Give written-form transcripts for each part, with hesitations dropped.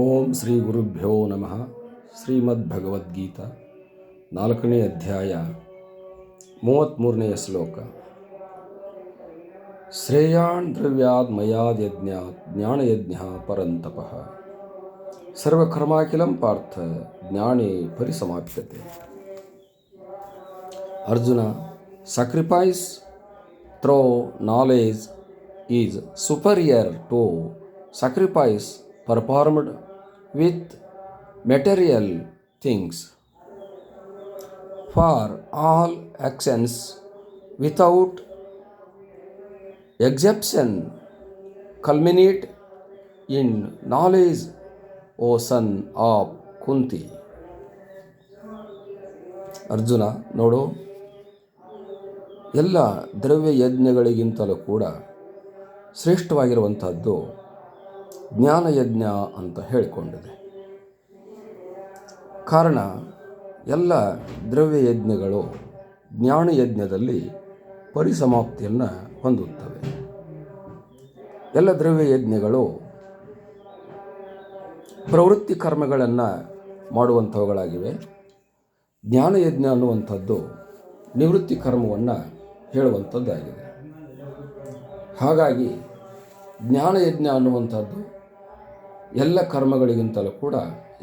ಓಂ ಶ್ರೀ ಗುರುಭ್ಯೋ ನಮಃ. ಶ್ರೀಮದ್ಭಗವದ್ಗೀತಾ 4ನೇ ಅಧ್ಯಾಯ 33ನೇ ಶ್ಲೋಕ. ಶ್ರೇಯಾನ್ ದ್ರವ್ಯಾದ್ ಮಯಾದ್ ಯಜ್ಞಾತ್ Jnanayajna ಪರಂತಪಃ ಸರ್ವಕರ್ಮಾಖಿಲಂ Partha ಜ್ಞಾನೇ ಪರಿಸಮಾಪ್ಯತೆ. Arjuna, sacrifice through knowledge is superior to sacrifice performed with material things. For all actions without exception culminate in knowledge, O son of Kunti. Arjuna, ನೋಡು, ಎಲ್ಲ ದ್ರವ್ಯ ಯಜ್ಞಗಳಿಗಿಂತಲೂ ಕೂಡ ಶ್ರೇಷ್ಠವಾಗಿರುವಂಥದ್ದು ಜ್ಞಾನಯಜ್ಞ ಅಂತ ಹೇಳಿಕೊಂಡಿದೆ. ಕಾರಣ, ಎಲ್ಲ ದ್ರವ್ಯ ಯಜ್ಞಗಳು ಜ್ಞಾನಯಜ್ಞದಲ್ಲಿ ಪರಿಸಮಾಪ್ತಿಯನ್ನು ಹೊಂದುತ್ತವೆ. ಎಲ್ಲ ದ್ರವ್ಯ ಯಜ್ಞಗಳು ಪ್ರವೃತ್ತಿ ಕರ್ಮಗಳನ್ನು ಮಾಡುವಂಥವುಗಳಾಗಿವೆ. ಜ್ಞಾನಯಜ್ಞ ಅನ್ನುವಂಥದ್ದು ನಿವೃತ್ತಿ ಕರ್ಮವನ್ನು ಹೇಳುವಂಥದ್ದಾಗಿದೆ. ಹಾಗಾಗಿ ಜ್ಞಾನಯಜ್ಞ ಅನ್ನುವಂಥದ್ದು ಎಲ್ಲ ಕರ್ಮಗಳಿಗಿಂತಲೂ ಕೂಡ,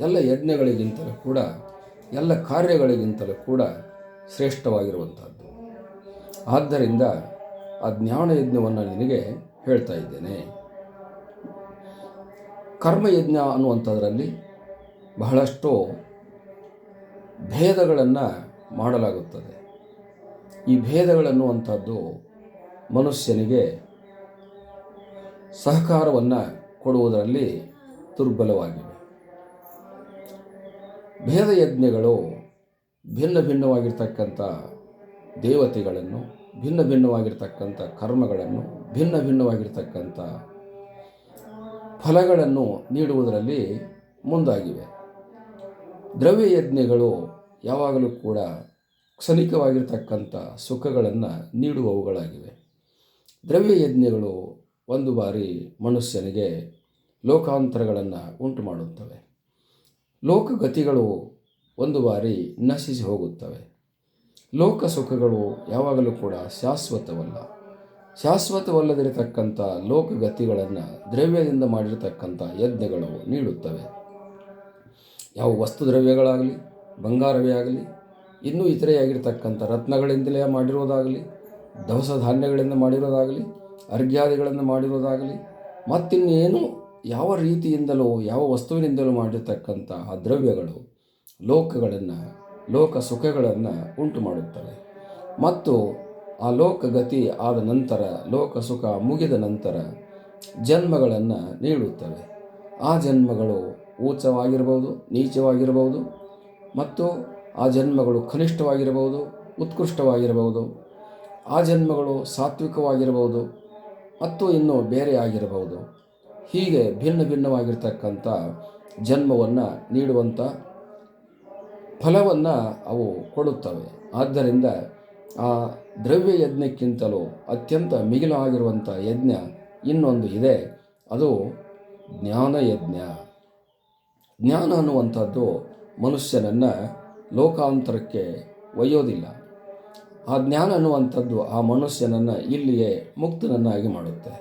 ಎಲ್ಲ ಯಜ್ಞಗಳಿಗಿಂತಲೂ ಕೂಡ, ಎಲ್ಲ ಕಾರ್ಯಗಳಿಗಿಂತಲೂ ಕೂಡ ಶ್ರೇಷ್ಠವಾಗಿರುವಂಥದ್ದು. ಆದ್ದರಿಂದ ಆ ಜ್ಞಾನಯಜ್ಞವನ್ನು ನಿನಗೆ ಹೇಳ್ತಾ ಇದ್ದೇನೆ. ಕರ್ಮಯಜ್ಞ ಅನ್ನುವಂಥದ್ರಲ್ಲಿ ಬಹಳಷ್ಟು ಭೇದಗಳನ್ನು ಮಾಡಲಾಗುತ್ತದೆ. ಈ ಭೇದಗಳನ್ನುವಂಥದ್ದು ಮನುಷ್ಯನಿಗೆ ಸಹಕಾರವನ್ನು ಕೊಡುವುದರಲ್ಲಿ ದುರ್ಬಲವಾಗಿವೆ. ಭೇದಯಜ್ಞಗಳು ಭಿನ್ನ ಭಿನ್ನವಾಗಿರ್ತಕ್ಕಂಥ ದೇವತೆಗಳನ್ನು, ಭಿನ್ನ ಭಿನ್ನವಾಗಿರ್ತಕ್ಕಂಥ ಕರ್ಮಗಳನ್ನು, ಭಿನ್ನ ಭಿನ್ನವಾಗಿರ್ತಕ್ಕಂಥ ಫಲಗಳನ್ನು ನೀಡುವುದರಲ್ಲಿ ಮುಂದಾಗಿವೆ. ದ್ರವ್ಯಯಜ್ಞಗಳು ಯಾವಾಗಲೂ ಕೂಡ ಕ್ಷಣಿಕವಾಗಿರ್ತಕ್ಕಂಥ ಸುಖಗಳನ್ನು ನೀಡುವವುಗಳಾಗಿವೆ. ದ್ರವ್ಯಯಜ್ಞಗಳು ಒಂದು ಬಾರಿ ಮನುಷ್ಯನಿಗೆ ಲೋಕಾಂತರಗಳನ್ನು ಉಂಟು ಮಾಡುತ್ತವೆ. ಲೋಕಗತಿಗಳು ಒಂದು ಬಾರಿ ನಶಿಸಿ ಹೋಗುತ್ತವೆ. ಲೋಕ ಸುಖಗಳು ಯಾವಾಗಲೂ ಕೂಡ ಶಾಶ್ವತವಲ್ಲ. ಶಾಶ್ವತವಲ್ಲದಿರತಕ್ಕಂಥ ಲೋಕಗತಿಗಳನ್ನು ದ್ರವ್ಯದಿಂದ ಮಾಡಿರತಕ್ಕಂಥ ಯಜ್ಞಗಳು ನೀಡುತ್ತವೆ. ಯಾವ ವಸ್ತು ದ್ರವ್ಯಗಳಾಗಲಿ, ಬಂಗಾರವೇ ಆಗಲಿ, ಇನ್ನೂ ಇತರೆಯಾಗಿರ್ತಕ್ಕಂಥ ರತ್ನಗಳಿಂದಲೇ ಮಾಡಿರೋದಾಗಲಿ, ದವಸ ಧಾನ್ಯಗಳಿಂದ ಮಾಡಿರೋದಾಗಲಿ, ಅರ್ಘ್ಯಾದಿಗಳಿಂದ ಮಾಡಿರೋದಾಗಲಿ, ಮತ್ತಿನ್ನೇನು ಯಾವ ರೀತಿಯಿಂದಲೂ ಯಾವ ವಸ್ತುವಿನಿಂದಲೂ ಮಾಡಿರ್ತಕ್ಕಂಥ ಆ ದ್ರವ್ಯಗಳು ಲೋಕಗಳನ್ನು, ಲೋಕ ಸುಖಗಳನ್ನು ಉಂಟು ಮಾಡುತ್ತವೆ. ಮತ್ತು ಆ ಲೋಕಗತಿ ಆದ ನಂತರ, ಲೋಕ ಸುಖ ಮುಗಿದ ನಂತರ ಜನ್ಮಗಳನ್ನು ನೀಡುತ್ತವೆ. ಆ ಜನ್ಮಗಳು ಊಚವಾಗಿರ್ಬೋದು, ನೀಚವಾಗಿರ್ಬೋದು, ಮತ್ತು ಆ ಜನ್ಮಗಳು ಕನಿಷ್ಠವಾಗಿರಬಹುದು, ಉತ್ಕೃಷ್ಟವಾಗಿರಬಹುದು. ಆ ಜನ್ಮಗಳು ಸಾತ್ವಿಕವಾಗಿರಬಹುದು ಮತ್ತು ಇನ್ನೂ ಬೇರೆ ಆಗಿರಬಹುದು. ಹೀಗೆ ಭಿನ್ನ ಭಿನ್ನವಾಗಿರ್ತಕ್ಕಂಥ ಜನ್ಮವನ್ನು ನೀಡುವಂಥ ಫಲವನ್ನು ಅವು ಕೊಡುತ್ತವೆ. ಆದ್ದರಿಂದ ಆ ದ್ರವ್ಯ ಯಜ್ಞಕ್ಕಿಂತಲೂ ಅತ್ಯಂತ ಮಿಗಿಲು ಆಗಿರುವಂಥ ಯಜ್ಞ ಇನ್ನೊಂದು ಇದೆ, ಅದು ಜ್ಞಾನಯಜ್ಞ. ಜ್ಞಾನ ಅನ್ನುವಂಥದ್ದು ಮನುಷ್ಯನನ್ನು ಲೋಕಾಂತರಕ್ಕೆ ಒಯ್ಯೋದಿಲ್ಲ. ಆ ಜ್ಞಾನ ಅನ್ನುವಂಥದ್ದು ಆ ಮನುಷ್ಯನನ್ನು ಇಲ್ಲಿಯೇ ಮುಕ್ತನನ್ನಾಗಿ ಮಾಡುತ್ತೆ.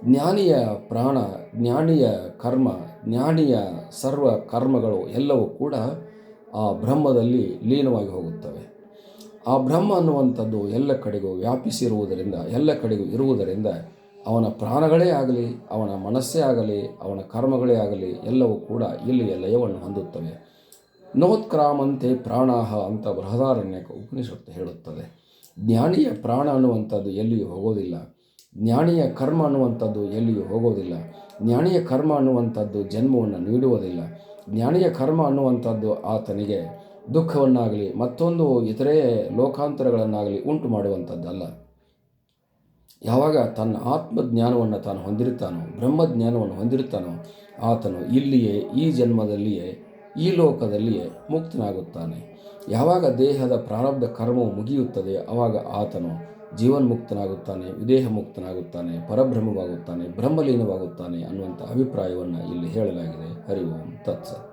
ಜ್ಞಾನಿಯ ಪ್ರಾಣ, ಜ್ಞಾನಿಯ ಕರ್ಮ, ಜ್ಞಾನಿಯ ಸರ್ವ ಕರ್ಮಗಳು ಎಲ್ಲವೂ ಕೂಡ ಆ ಬ್ರಹ್ಮದಲ್ಲಿ ಲೀನವಾಗಿ ಹೋಗುತ್ತವೆ. ಆ ಬ್ರಹ್ಮ ಅನ್ನುವಂಥದ್ದು ಎಲ್ಲ ಕಡೆಗೂ ವ್ಯಾಪಿಸಿರುವುದರಿಂದ, ಎಲ್ಲ ಕಡೆಗೂ ಇರುವುದರಿಂದ ಅವನ ಪ್ರಾಣಗಳೇ ಆಗಲಿ, ಅವನ ಮನಸ್ಸೇ ಆಗಲಿ, ಅವನ ಕರ್ಮಗಳೇ ಆಗಲಿ ಎಲ್ಲವೂ ಕೂಡ ಇಲ್ಲಿಯ ಲಯವನ್ನು ಹೊಂದುತ್ತವೆ. ನೋತ್ಕ್ರಾಮಂತೆ ಪ್ರಾಣಾಹ ಅಂತ ಬೃಹದಾರಣ್ಯಕ ಉಪನಿಷತ್ತು ಹೇಳುತ್ತದೆ. ಜ್ಞಾನಿಯ ಪ್ರಾಣ ಅನ್ನುವಂಥದ್ದು ಎಲ್ಲಿಯೂ ಹೋಗೋದಿಲ್ಲ. ಜ್ಞಾನಿಯ ಕರ್ಮ ಅನ್ನುವಂಥದ್ದು ಎಲ್ಲಿಯೂ ಹೋಗೋದಿಲ್ಲ. ಜ್ಞಾನಿಯ ಕರ್ಮ ಅನ್ನುವಂಥದ್ದು ಜನ್ಮವನ್ನು ನೀಡುವುದಿಲ್ಲ. ಜ್ಞಾನಿಯ ಕರ್ಮ ಅನ್ನುವಂಥದ್ದು ಆತನಿಗೆ ದುಃಖವನ್ನಾಗಲಿ ಮತ್ತೊಂದು ಇತರೆ ಲೋಕಾಂತರಗಳನ್ನಾಗಲಿ ಉಂಟು ಮಾಡುವಂಥದ್ದಲ್ಲ. ಯಾವಾಗ ತನ್ನ ಆತ್ಮಜ್ಞಾನವನ್ನು ತಾನು ಹೊಂದಿರುತ್ತಾನೋ, ಬ್ರಹ್ಮಜ್ಞಾನವನ್ನು ಹೊಂದಿರುತ್ತಾನೋ, ಆತನು ಇಲ್ಲಿಯೇ, ಈ ಜನ್ಮದಲ್ಲಿಯೇ, ಈ ಲೋಕದಲ್ಲಿಯೇ ಮುಕ್ತನಾಗುತ್ತಾನೆ. ಯಾವಾಗ ದೇಹದ ಪ್ರಾರಬ್ಧ ಕರ್ಮವು ಮುಗಿಯುತ್ತದೆ ಆವಾಗ ಆತನು ಜೀವನ್ಮುಕ್ತನಾಗುತ್ತಾನೆ, ವಿದೇಹ ಮುಕ್ತನಾಗುತ್ತಾನೆ, ಪರಬ್ರಹ್ಮವಾಗುತ್ತಾನೆ, ಬ್ರಹ್ಮಲೀನವಾಗುತ್ತಾನೆ ಅನ್ನುವಂಥ ಅಭಿಪ್ರಾಯವನ್ನು ಇಲ್ಲಿ ಹೇಳಲಾಗಿದೆ. ಹರಿ ಓಂ ತತ್ಸತ್.